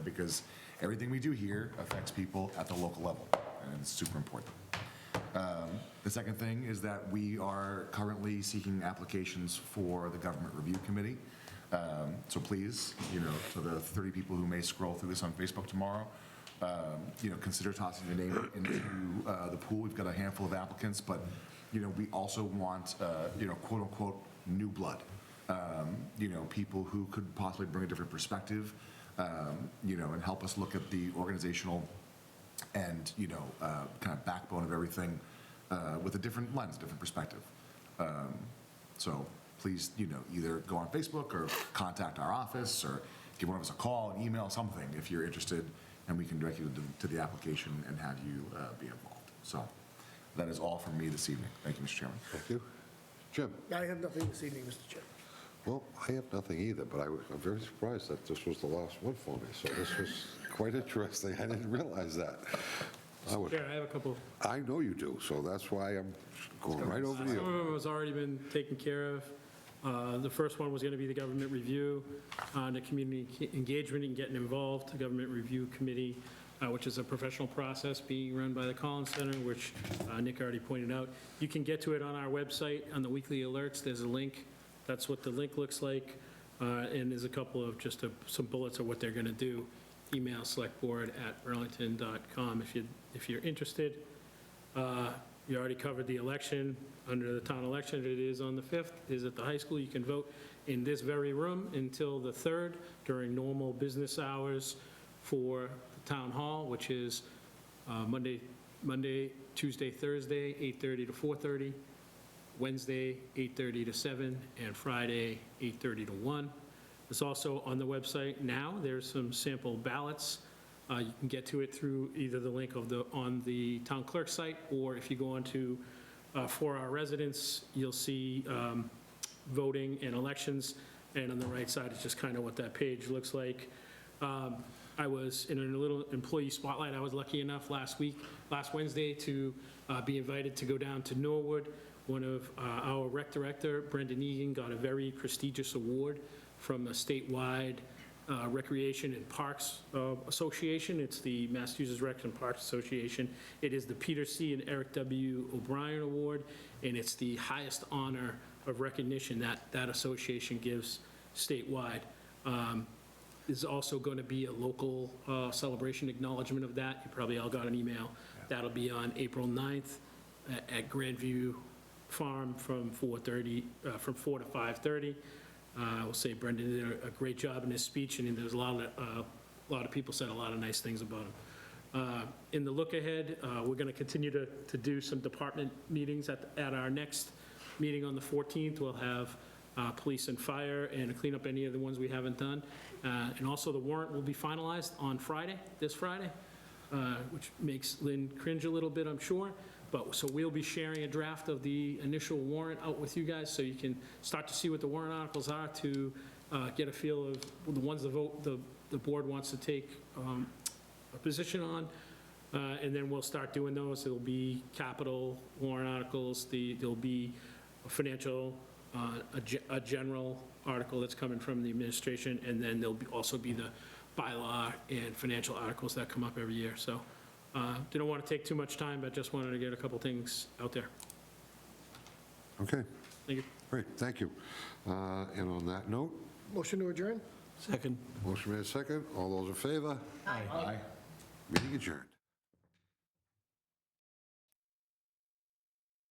because everything we do here affects people at the local level, and it's super important. The second thing is that we are currently seeking applications for the Government Review Committee. So please, to the 30 people who may scroll through this on Facebook tomorrow, consider tossing your name into the pool. We've got a handful of applicants, but, we also want, quote unquote, new blood. People who could possibly bring a different perspective, and help us look at the organizational and, kind of backbone of everything with a different lens, different perspective. So please, either go on Facebook or contact our office or give one of us a call, an email, something if you're interested, and we can direct you to the application and have you be involved. So that is all from me this evening. Thank you, Mr. Chairman. Thank you. Jim? I have nothing this evening, Mr. Chairman. Well, I have nothing either, but I'm very surprised that this was the last one for me, so this was quite interesting. I didn't realize that. Chair, I have a couple. I know you do, so that's why I'm going right over to Some you. of them has already been taken care of. The first one was going to be the government review, the community engagement and getting involved, the government review committee, which is a professional process being run by the Collins Center, which Nick already pointed out. You can get to it on our website, on the weekly alerts, there's a link. That's what the link looks like, and there's a couple of just some bullets of what they're going to do. Email selectboard@burlington.com if you're interested. You already covered the election. Under the town election, it is on the 5th, it is at the high school. You can vote in this very room until the 3rd during normal business hours for the town hall, which is Monday, Tuesday, Thursday, 8:30 to 4:30, Wednesday, 8:30 to 7, and Friday, 8:30 to 1. It's also on the website now. There's some sample ballots. You can get to it through either the link on the town clerk site, or if you go onto For Our Residents, you'll see voting and elections, and on the right side is just kind of what that page looks like. I was in a little employee spotlight. I was lucky enough last Wednesday, to be invited to go down to Norwood. One of our rec director, Brendan Egan, got a very prestigious award from a statewide Recreation and Parks Association. It's the Massachusetts Rec and Parks Association. It is the Peter C. and Eric W. O'Brien Award, and it's the highest honor of recognition that association gives statewide. There's also going to be a local celebration acknowledgement of that. You probably all got an email. That'll be on April 9th at Grandview Farm from 4 to 5:30. I will say Brendan did a great job in his speech, and there's a lot of people said a lot of nice things about him. In the look ahead, we're going to continue to do some department meetings at our next meeting on the 14th. We'll have police and fire, and clean up any of the ones we haven't done. And also the warrant will be finalized on Friday, this Friday, which makes Lynn cringe a little bit, I'm sure. So we'll be sharing a draft of the initial warrant out with you guys, so you can start to see what the warrant articles are, to get a feel of the ones the board wants to take a position on. And then we'll start doing those. There'll be capital warrant articles, there'll be a financial, a general article that's coming from the administration, and then there'll also be the bylaw and financial articles that come up every year. So didn't want to take too much time, but just wanted to get a couple things out there. Okay, Thank you. great, thank you. And on that note, Motion to adjourn? Second. motion made second. All those in favor? Aye. Meeting adjourned.